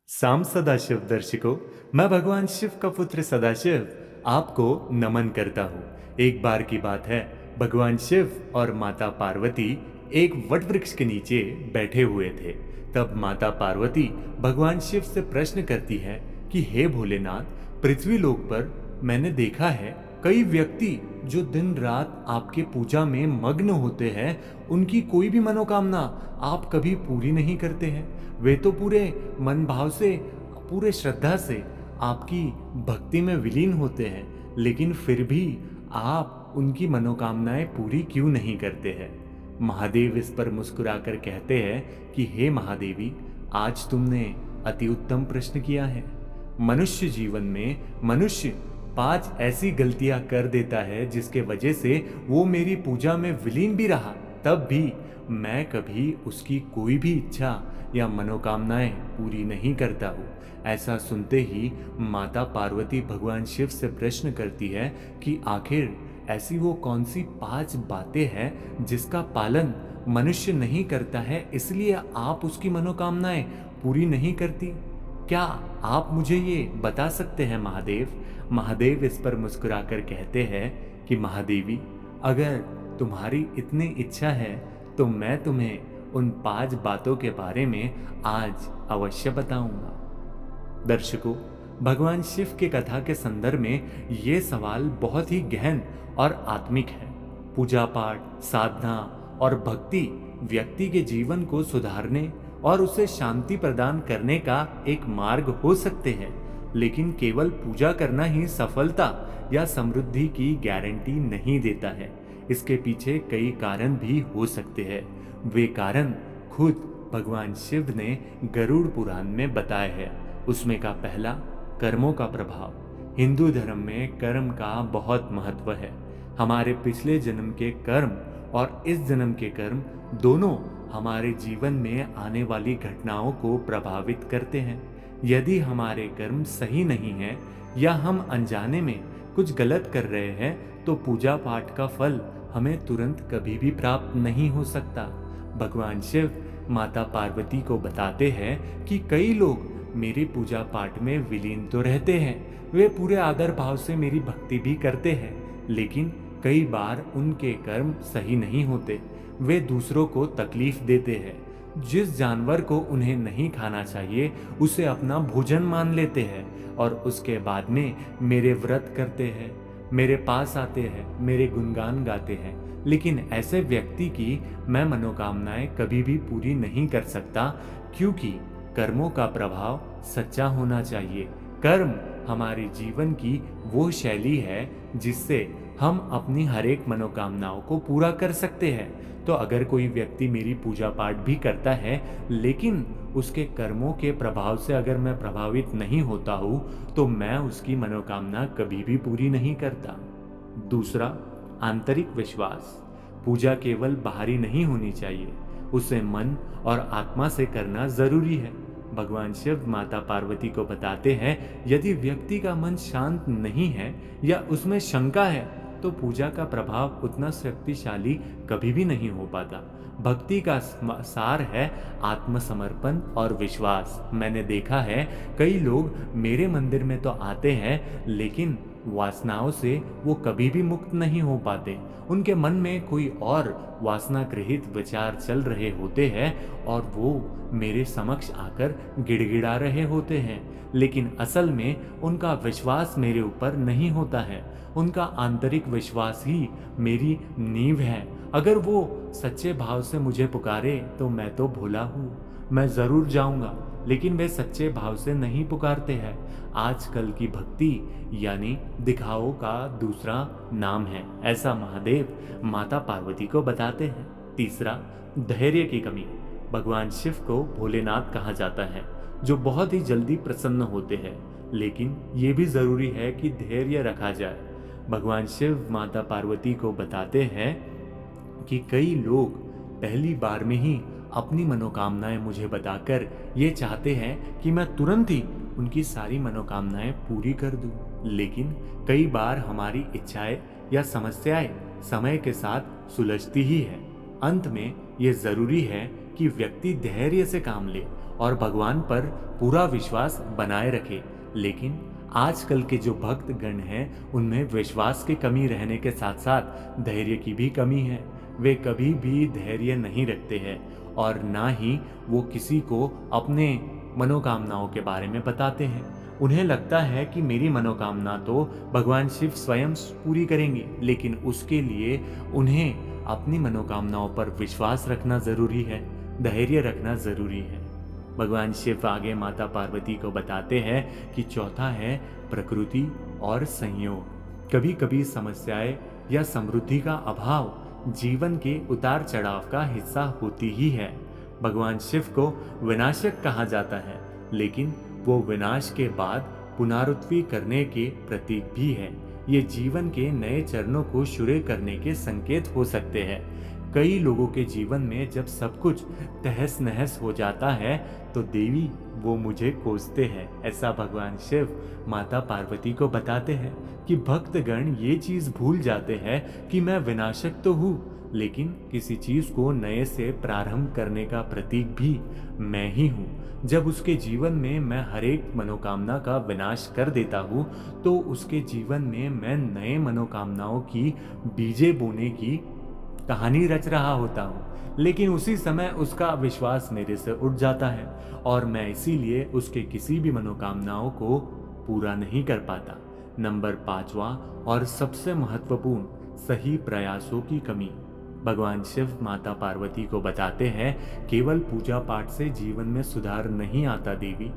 साम सदाशिव दर्शकों, मैं भगवान शिव का पुत्र सदाशिव आपको नमन करता हूँ। एक बार की बात है, भगवान शिव और माता पार्वती एक वट वृक्ष के नीचे बैठे हुए थे। तब माता पार्वती भगवान शिव से प्रश्न करती है कि हे भोलेनाथ, पृथ्वी लोक पर मैंने देखा है कई व्यक्ति जो दिन रात आपके पूजा में मग्न होते हैं, उनकी कोई भी मनोकामना आप कभी पूरी नहीं करते हैं। वे तो पूरे मन भाव से, पूरे श्रद्धा से आपकी भक्ति में विलीन होते हैं, लेकिन फिर भी आप उनकी मनोकामनाएं पूरी क्यों नहीं करते हैं। महादेव इस पर मुस्कुराकर कहते हैं कि हे महादेवी, आज तुमने अति उत्तम प्रश्न किया है। मनुष्य जीवन में मनुष्य 5 ऐसी गलतियां कर देता है जिसके वजह से वो मेरी पूजा में विलीन भी रहा, तब भी मैं कभी उसकी कोई भी इच्छा या मनोकामनाएं पूरी नहीं करता हूँ। ऐसा सुनते ही माता पार्वती भगवान शिव से प्रश्न करती है कि आखिर ऐसी वो कौन सी 5 बातें हैं जिसका पालन मनुष्य नहीं करता है, इसलिए आप उसकी मनोकामनाएं पूरी नहीं करती। क्या आप मुझे ये बता सकते हैं महादेव? महादेव इस पर मुस्कुराकर कहते हैं कि महादेवी, अगर तुम्हारी इतनी इच्छा है तो मैं तुम्हें उन 5 बातों के बारे में आज अवश्य बताऊंगा। दर्शकों, भगवान शिव के कथा के संदर्भ में ये सवाल बहुत ही गहन और आत्मिक है। पूजा पाठ, साधना और भक्ति व्यक्ति के जीवन को सुधारने और उसे शांति प्रदान करने का एक मार्ग हो सकते हैं, लेकिन केवल पूजा करना ही सफलता या समृद्धि की गारंटी नहीं देता है। इसके पीछे कई कारण भी हो सकते हैं। वे कारण खुद भगवान शिव ने गरुड़ पुराण में बताए हैं। उसमें का पहला, कर्मों का प्रभाव। हिंदू धर्म में कर्म का बहुत महत्व है। हमारे पिछले जन्म के कर्म और इस जन्म के कर्म दोनों हमारे जीवन में आने वाली घटनाओं को प्रभावित करते हैं। यदि हमारे कर्म सही नहीं है या हम अनजाने में कुछ गलत कर रहे हैं तो पूजा पाठ का फल हमें तुरंत कभी भी प्राप्त नहीं हो सकता। भगवान शिव माता पार्वती को बताते हैं कि कई लोग मेरी पूजा पाठ में विलीन तो रहते हैं, वे पूरे आदर भाव से मेरी भक्ति भी करते हैं, लेकिन कई बार उनके कर्म सही नहीं होते। वे दूसरों को तकलीफ देते हैं। जिस जानवर को उन्हें नहीं खाना चाहिए उसे अपना भोजन मान लेते हैं और उसके बाद में मेरे व्रत करते हैं, मेरे पास आते हैं, मेरे गुणगान गाते हैं, लेकिन ऐसे व्यक्ति की मैं मनोकामनाएं कभी भी पूरी नहीं कर सकता, क्योंकि कर्मों का प्रभाव सच्चा होना चाहिए। कर्म हमारे जीवन की वो शैली है जिससे हम अपनी हर एक मनोकामनाओं को पूरा कर सकते हैं। तो अगर कोई व्यक्ति मेरी पूजा पाठ भी करता है, लेकिन उसके कर्मों के प्रभाव से अगर मैं प्रभावित नहीं होता हूँ, तो मैं उसकी मनोकामना कभी भी पूरी नहीं करता। दूसरा, आंतरिक विश्वास। पूजा केवल बाहरी नहीं होनी चाहिए, उसे मन और आत्मा से करना जरूरी है। भगवान शिव माता पार्वती को बताते हैं, यदि व्यक्ति का मन शांत नहीं है या उसमें शंका है तो पूजा का प्रभाव उतना शक्तिशाली कभी भी नहीं हो पाता। भक्ति का सार है आत्मसमर्पण और विश्वास। मैंने देखा है कई लोग मेरे मंदिर में तो आते हैं, लेकिन वासनाओं से वो कभी भी मुक्त नहीं हो पाते। उनके मन में कोई और वासना गृहित विचार चल रहे होते हैं और वो मेरे समक्ष आकर गिड़गिड़ा रहे होते हैं, लेकिन असल में उनका विश्वास मेरे ऊपर नहीं होता है। उनका आंतरिक विश्वास ही मेरी नींव है। अगर वो सच्चे भाव से मुझे पुकारे तो मैं तो भोला हूँ, मैं जरूर जाऊंगा, लेकिन वे सच्चे भाव से नहीं पुकारते हैं। आजकल की भक्ति यानी दिखाओ का दूसरा नाम है, ऐसा महादेव माता पार्वती को बताते हैं। तीसरा, धैर्य की कमी। भगवान शिव को भोलेनाथ कहा जाता है, जो बहुत ही जल्दी प्रसन्न होते हैं, लेकिन ये भी जरूरी है कि धैर्य रखा जाए। भगवान शिव माता पार्वती को बताते हैं कि कई लोग पहली बार में ही अपनी मनोकामनाएं मुझे बताकर ये चाहते हैं कि मैं तुरंत ही उनकी सारी मनोकामनाएं पूरी कर दूं, लेकिन कई बार हमारी इच्छाएं या समस्याएं समय के साथ सुलझती ही है। अंत में ये जरूरी है कि व्यक्ति धैर्य से काम ले और भगवान पर पूरा विश्वास बनाए रखें। लेकिन आजकल के जो भक्त गण हैं उनमें विश्वास की कमी रहने के साथ साथ धैर्य की भी कमी है। वे कभी भी धैर्य नहीं रखते हैं और ना ही वो किसी को अपने मनोकामनाओं के बारे में बताते हैं। उन्हें लगता है कि मेरी मनोकामना तो भगवान शिव स्वयं पूरी करेंगे, लेकिन उसके लिए उन्हें अपनी मनोकामनाओं पर विश्वास रखना जरूरी है, धैर्य रखना जरूरी है। भगवान शिव आगे माता पार्वती को बताते हैं कि चौथा है प्रकृति और संयोग। कभी कभी समस्याएं या समृद्धि का अभाव जीवन के उतार चढ़ाव का हिस्सा होती ही है। भगवान शिव को विनाशक कहा जाता है, लेकिन वो विनाश के बाद पुनरुत्थान करने के प्रतीक भी है। ये जीवन के नए चरणों को शुरू करने के संकेत हो सकते हैं। कई लोगों के जीवन में जब सब कुछ तहस नहस हो जाता है तो देवी वो मुझे कोसते हैं, ऐसा भगवान शिव माता पार्वती को बताते हैं कि भक्तगण ये चीज भूल जाते हैं कि मैं विनाशक तो हूँ, लेकिन किसी चीज को नए से प्रारंभ करने का प्रतीक भी मैं ही हूँ। जब उसके जीवन में मैं हर एक मनोकामना का विनाश कर देता हूँ तो उसके जीवन में मैं नए मनोकामनाओं की बीजे बोने की कहानी रच रहा होता हूँ। लेकिन उसी समय उसका विश्वास मेरे से उठ जाता है और मैं इसीलिए उसके किसी भी मनोकामनाओं को पूरा नहीं कर पाता। नंबर 5वां और सबसे महत्वपूर्ण, सही प्रयासों की कमी। भगवान शिव माता पार्वती को बताते हैं केवल पूजा पाठ से जीवन में सुधार नहीं आता देवी,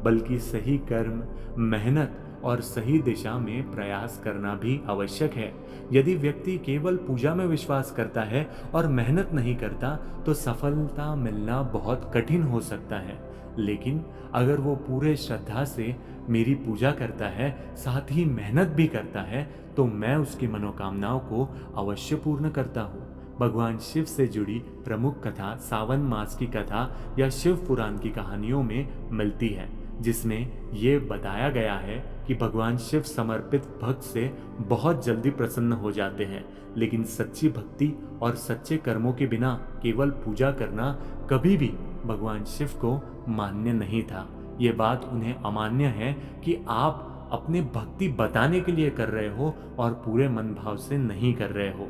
बल्कि सही कर्म, मेहनत और सही दिशा में प्रयास करना भी आवश्यक है। यदि व्यक्ति केवल पूजा में विश्वास करता है और मेहनत नहीं करता तो सफलता मिलना बहुत कठिन हो सकता है। लेकिन अगर वो पूरे श्रद्धा से मेरी पूजा करता है, साथ ही मेहनत भी करता है, तो मैं उसकी मनोकामनाओं को अवश्य पूर्ण करता हूँ। भगवान शिव से जुड़ी प्रमुख कथा सावन मास की कथा या शिव पुराण की कहानियों में मिलती है, जिसमें ये बताया गया है कि भगवान शिव समर्पित भक्त से बहुत जल्दी प्रसन्न हो जाते हैं। लेकिन सच्ची भक्ति और सच्चे कर्मों के बिना केवल पूजा करना कभी भी भगवान शिव को मान्य नहीं था। ये बात उन्हें अमान्य है कि आप अपने भक्ति बताने के लिए कर रहे हो और पूरे मन भाव से नहीं कर रहे हो।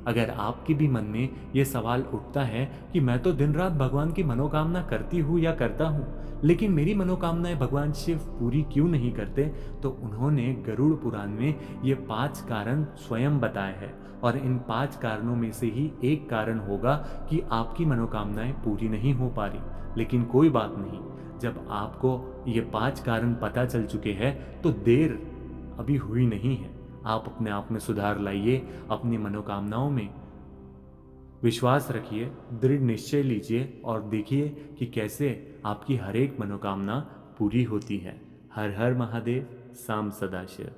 अगर आपके भी मन में ये सवाल उठता है कि मैं तो दिन रात भगवान की मनोकामना करती हूँ या करता हूँ, लेकिन मेरी मनोकामनाएं भगवान शिव पूरी क्यों नहीं करते, तो उन्होंने गरुड़ पुराण में ये 5 कारण स्वयं बताए हैं और इन 5 कारणों में से ही एक कारण होगा कि आपकी मनोकामनाएं पूरी नहीं हो पा रही। लेकिन कोई बात नहीं, जब आपको ये 5 कारण पता चल चुके हैं तो देर अभी हुई नहीं है। आप अपने आप में सुधार लाइए, अपनी मनोकामनाओं में विश्वास रखिए, दृढ़ निश्चय लीजिए और देखिए कि कैसे आपकी हर एक मनोकामना पूरी होती है। हर हर महादेव, साम सदाशिव।